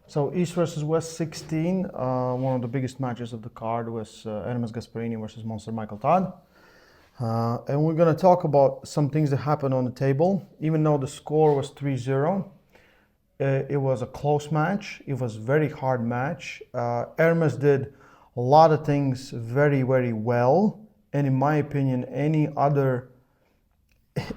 So East versus West 16, one of the biggest matches of the card was Ermes Gasparini versus Monster Michael Todd. And we're going to talk about some things that happened on the table. Even though the score was 3-0, it was a close match. It was a very hard match. Ermes did a lot of things very, very well. And in my opinion,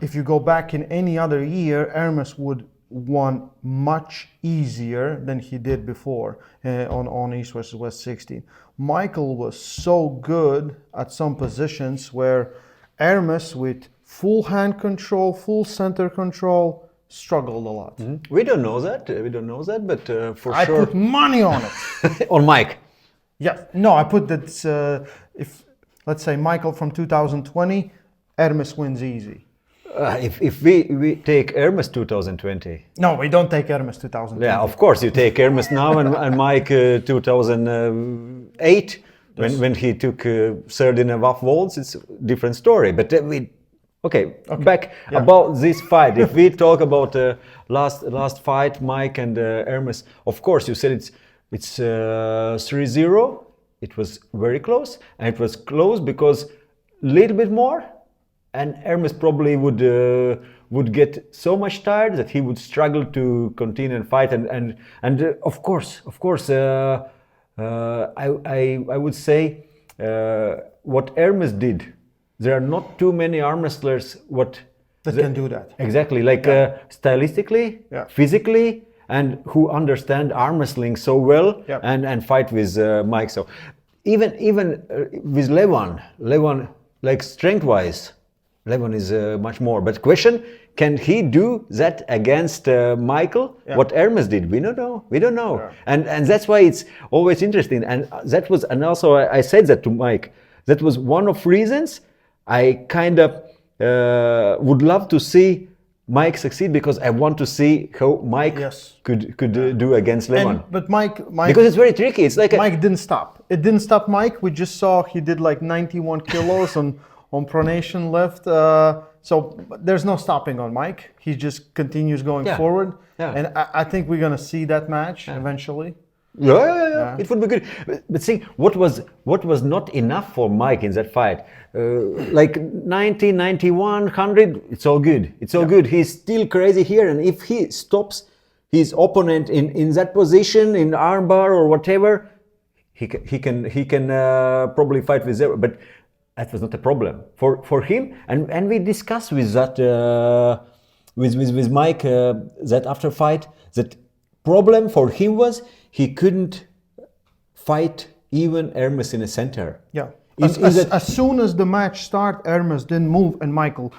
if you go back in any other year, Ermes would won much easier than he did before on East versus West 16. Michael was so good at some positions where Ermes, with full hand control, full center control, struggled a lot. Mm-hmm. We don't know that, but for I sure. put money on it. On Mike. Yeah, no, I put that if, let's say, Michael from 2020, Ermes wins easy. If we take Ermes 2020. No, we don't take Ermes 2020. Yeah, of course you take Ermes now and Mike 2008 when he took third in a WAF Worlds. It's a different story. But back about this fight. If we talk about last fight, Mike and Ermes, of course you said it's 3-0. It was very close, and it was close because a little bit more. And Ermes probably would get so much tired that he would struggle to continue and fight. And of course, I would say what Ermes did. There are not too many arm wrestlers that can do that. Exactly, like stylistically, physically, and who understand arm wrestling so well and fight with Mike. So even with Levon, like strength-wise. Levon is much more. But question, can he do that against Michael? Yeah. What Ermes did? We don't know. Yeah. And that's why it's always interesting. And that was, and also I said that to Mike. That was one of reasons I kind of would love to see Mike succeed, because I want to see how Mike could do against Levon. But Mike, because it's very tricky. It's like Mike didn't stop. It didn't stop Mike. We just saw he did like 91 kilos on pronation lift, so there's no stopping on Mike. He just continues going forward, and I think we're gonna see that match eventually. Yeah. It would be good. But see, what was not enough for Mike in that fight? Like 90, 91, 100, it's all good. It's all good. He's still crazy here, and if he stops his opponent in that position, in armbar or whatever, he can probably fight with zero. But that was not a problem for him, and we discussed with that with Mike that after fight, that problem for him was he couldn't fight even Ermes in a center. Yeah. As soon as the match started, Ermes didn't move, and Michael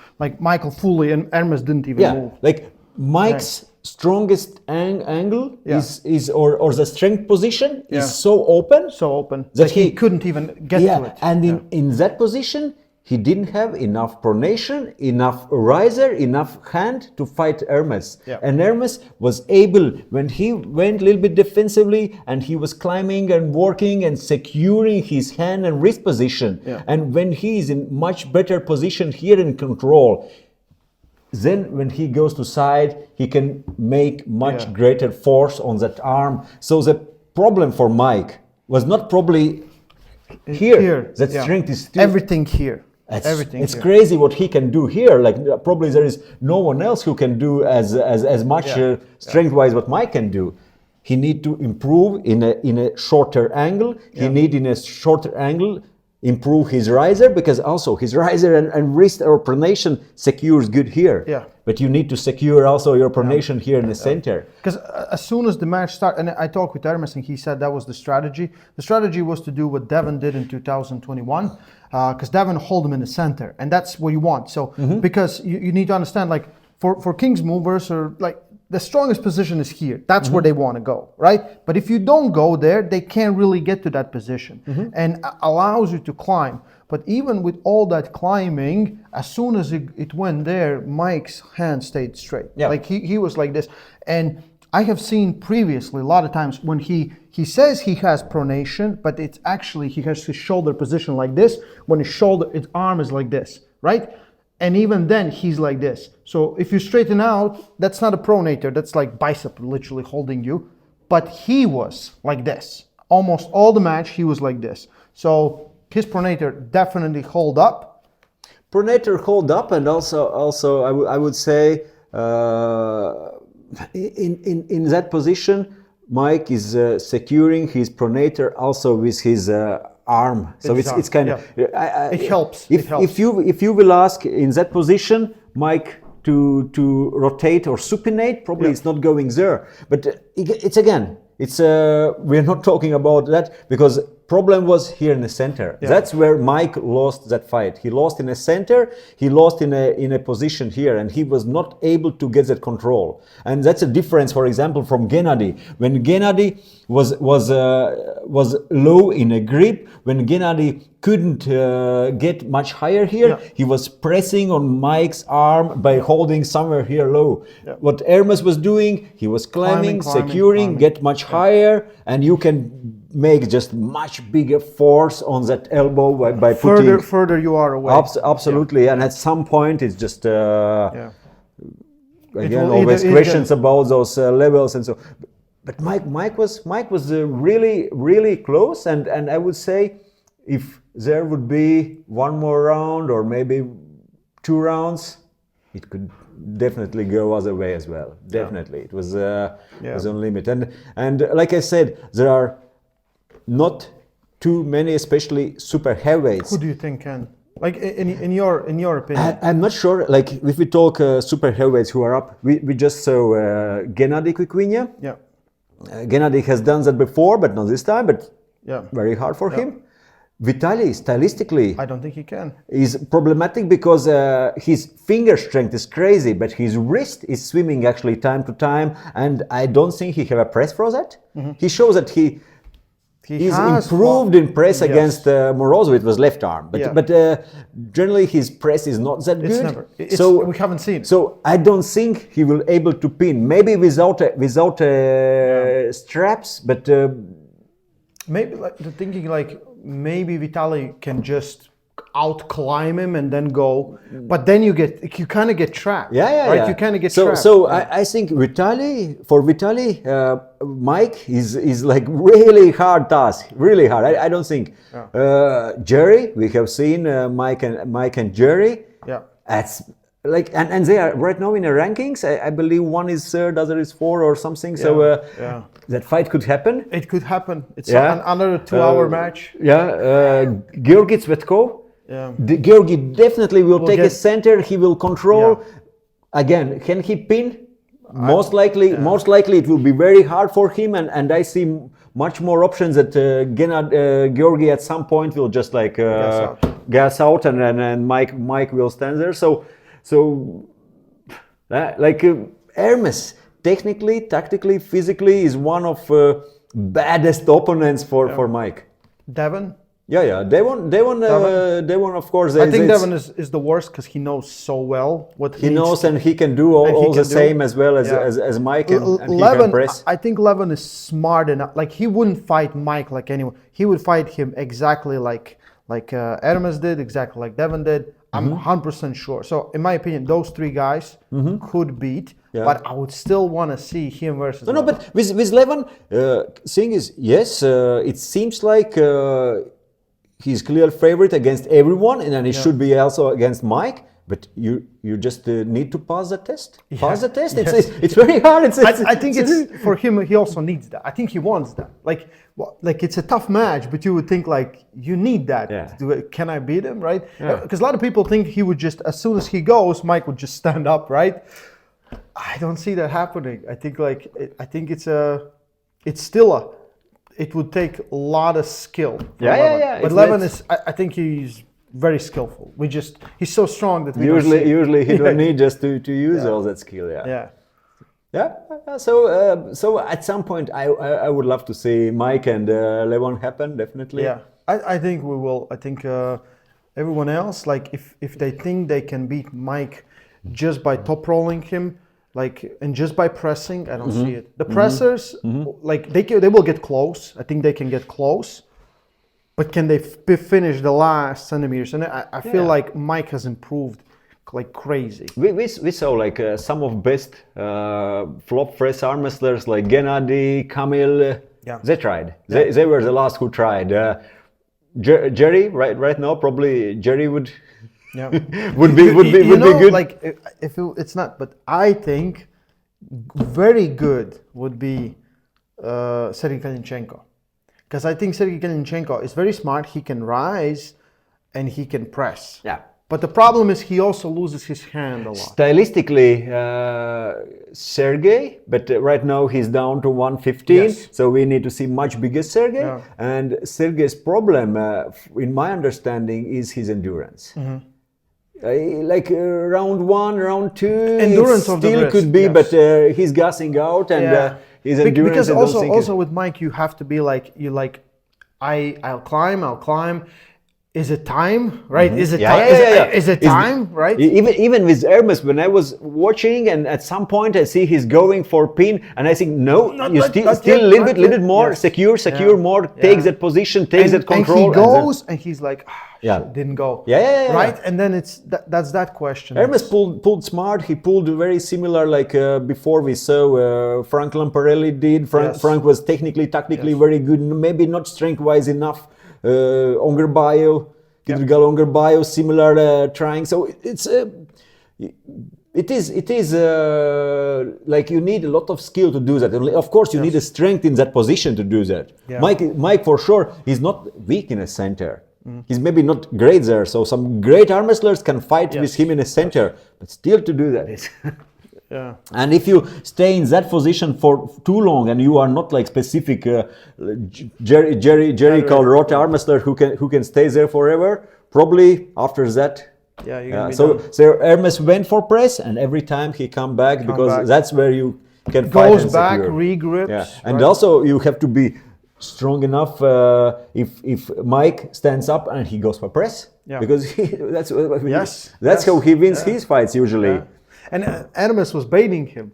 fully, and Ermes didn't even move. Like Mike's strongest angle is or the strength position is so open that he couldn't even get to it. And in that position he didn't have enough pronation, enough riser, enough hand to fight Ermes. And Ermes was able, when he went a little bit defensively and he was climbing and working and securing his hand and wrist position, and when he is in much better position here in control, then when he goes to side, he can make much greater force on that arm. So the problem for Mike was not probably here. That strength is still everything here. It's crazy what he can do here. Like probably there is no one else who can do as much strength-wise what Mike can do. He need to improve in a shorter angle. He need in a shorter angle improve his riser, because also his riser and wrist or pronation secures good here. But you need to secure also your pronation here in the center. Because as soon as the match started, and I talked with Ermes and he said that was the strategy. The strategy was to do what Devon did in 2021, because Devon hold him in the center, and that's what you want. So because you need to understand, like for King's movers, or like the strongest position is here. That's where they want to go, right? But if you don't go there, they can't really get to that position, and allows you to climb. But even with all that climbing, as soon as it went there, Mike's hand stayed straight. Like he was like this. And I have seen previously a lot of times when he says he has pronation, but it's actually he has his shoulder position like this. When his arm is like this, right? And even then, he's like this. So if you straighten out, that's not a pronator. That's like bicep literally holding you. but he was like this. Almost all the match, he was like this. So his pronator definitely hold up. Pronator hold up, and also I would say in that position, Mike is securing his pronator also with his arm. So it's kind of it helps. If you will ask in that position, Mike to rotate or supinate, probably it's not going there. But we're not talking about that because problem was here in the center. Yeah. That's where Mike lost that fight. He lost in the center. He lost in a position here, and he was not able to get that control. And that's a difference, for example, from Gennady. When Gennady was low in a grip, when Gennady couldn't get much higher here, he was pressing on Mike's arm by holding somewhere here low. Yeah. What Ermes was doing, he was climbing, securing, get much higher, and you can make just much bigger force on that elbow by putting further you are away. Absolutely, and at some point it's just again always questions about those levels and so. But Mike was really close, and I would say if there would be one more round or maybe 2 rounds, it could definitely go other way as well. Definitely, it was on limit, and like I said, there are not too many, especially super heavyweights. Who do you think can? Like in your opinion? I'm not sure. Like if we talk super heavyweights who are up, we just saw Gennady Kuikvinya. Yeah. Gennady has done that before, but not this time. But very hard for him. Vitaly, stylistically, I don't think he can. Is problematic because his finger strength is crazy, but his wrist is swimming actually time to time, and I don't think he have a press for that. Mm-hmm. He shows that he's improved in press against Morozov. It was left arm, but generally his press is not that good. So we haven't seen. So I don't think he will able to pin. Maybe without straps, but maybe maybe Vitaly can just out climb him and then go, but then you kind of get trapped. Right? You kind of get trapped. So I think Vitaly, Mike is like really hard task, really hard. I don't think Jerry. We have seen Mike and Jerry. Yeah, that's like and they are right now in the rankings. I believe one is third, other is 4 or something. So that fight could happen. It could happen. It's another 2-hour match. Georgi Tsvetkov. Yeah. Georgi definitely will take a center. He will control. Again, can he pin? Most likely it will be very hard for him. And I see much more options that Georgi at some point will just like gas out, and Mike will stand there. So Ermes, technically, tactically, physically, is one of baddest opponents for Mike. Devon. Devon, of course. I think Devon is the worst because he knows so well what he knows, and he can do all the same as well as Mike, and he can press. I think Levin is smart enough. Like he wouldn't fight Mike like anyone. He would fight him exactly like Ermes did, exactly like Devon did. I'm 100% sure. So in my opinion, those 3 guys could beat. Yeah. But I would still want to see him versus. No, but with Levin, thing is, yes, it seems like he's clear favorite against everyone, and then he should be also against Mike. But you just need to pass the test. Pass the test. Yes. It's very hard. I think it's for him. He also needs that. I think he wants that. Like it's a tough match, but you would think like you need that. To do it. Can I beat him? Right? Because a lot of people think he would just, as soon as he goes, Mike would just stand up. Right? I don't see that happening. I think it would take a lot of skill. But Levin is. I think he's very skillful. He's so strong that usually he don't need just to use all that skill. So at some point I would love to see Mike and Levon happen, definitely. I think we will. I think everyone else, like if they think they can beat Mike just by top rolling him, and just by pressing, I don't see it. The pressers, they will get close. I think they can get close. But can they finish the last centimeters? And I feel like Mike has improved like crazy. We saw like some of best flop press arm wrestlers like Gennady, Kamil. They tried. They were the last who tried. Jerry, right now, probably Jerry would would be good. Like if it's not, but I think very good would be Sergei Kalinchenko, because I think Sergei Kalinchenko is very smart. He can rise and he can press. Yeah. But the problem is he also loses his hand a lot. Stylistically, Sergey, but right now he's down to 115, yes. So we need to see much bigger Sergey. Yeah. And Sergey's problem, in my understanding, is his endurance. Mm-hmm. Like round 1, round 2, endurance still of the wrist, could be, yes. But he's gassing out, and his endurance. Because also with Mike, you have to be like I'll climb. Is it time, right? Mm-hmm. Is it time? Is it time, right? Even with Ermes, when I was watching, and at some point I see he's going for pin, and I think still a little bit more, yes. secure more, takes that position, takes that control. And he goes, and he's like, didn't go. Right? And then that's that question. Ermes pulled smart. He pulled very similar like before we saw Frank Lamparelli did. Frank was technically, tactically very good, maybe not strength-wise enough. Ongerbayo, Ongerbayo, similar trying. So it is like you need a lot of skill to do that. Of course, you need a strength in that position to do that. Yeah. Mike for sure, he's not weak in a center. Mm. He's maybe not great there. So some great arm wrestlers can fight with him in a center, but still to do that is. Yeah. And if you stay in that position for too long, and you are not like specific Jerry Calderota arm wrestler who can stay there forever, probably after that. So Ermes went for press, and every time he come back because that's where you can fight. Goes back, regrips. Yeah. And also you have to be strong enough if Mike stands up and he goes for press, because that's how he wins his fights usually. Yeah. And Ermes was baiting him.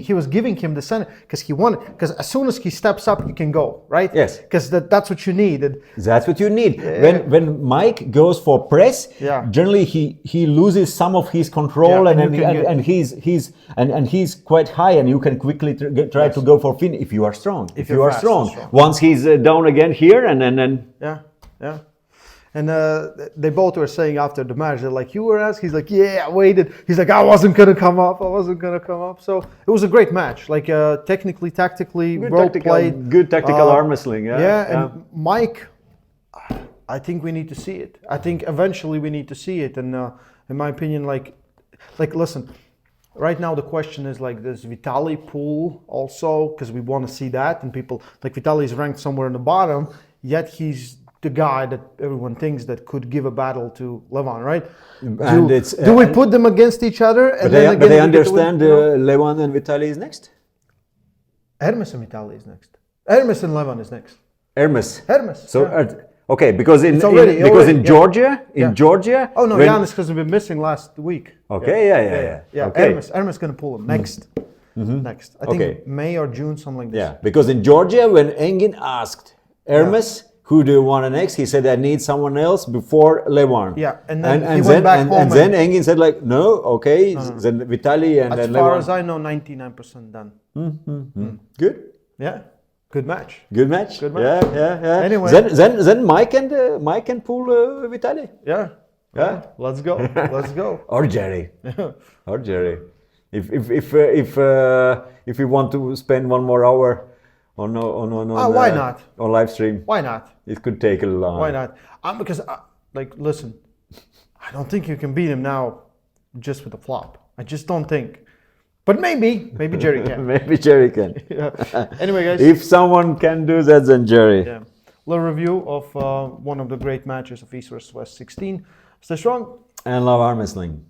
He was giving him the center because he wanted. Because as soon as he steps up, you can go, right? Yes. Because that's what you need. That's what you need. Yeah. When Mike goes for press, generally he loses some of his control, and he's quite high, and you can quickly try to go for fin if you are strong. If you are strong. Once he's down again here, and then. Yeah. And they both were saying after the match, they're like, you were asked? He's like, yeah, I waited. He's like, I wasn't going to come up. So it was a great match. Like technically, tactically, well played. Good tactical arm wrestling. And Mike, I think we need to see it. I think eventually we need to see it. And in my opinion, like listen, right now the question is like, does Vitaly pull also? Because we want to see that. And people, like Vitaly is ranked somewhere in the bottom, yet he's the guy that everyone thinks that could give a battle to Levan, right? Do we put them against each other? And but they understand Levan and Vitaly is next? Ermes and Vitaly is next. Ermes and Levan is next. Ermes. So, okay, because in Georgia. Oh no, Giannis has been missing last week. Okay, yeah. Okay. Ermes gonna pull him next. Mm-hmm. Next, I think May or June, something like this. Yeah, because in Georgia, when Engin asked Ermes, who do you want next? He said, I need someone else before Levan. Yeah, and then he went back home. And then Engin said, like, no, okay, then Vitaly and then Levan. As far as I know, 99% done. Good. Yeah, good match. Good match. Yeah. Anyway, then Mike can pull Vitaly. Yeah. Let's go. Or Jerry. If you want to spend one more hour. Why not? On live stream. Why not? It could take a long. Why not? Because, listen, I don't think you can beat him now just with a flop. I just don't think. But maybe Jerry can. Maybe Jerry can. Anyway, guys. If someone can do that, then Jerry. Yeah. Little review of one of the great matches of East vs. West 16. Stay strong. And love arm wrestling.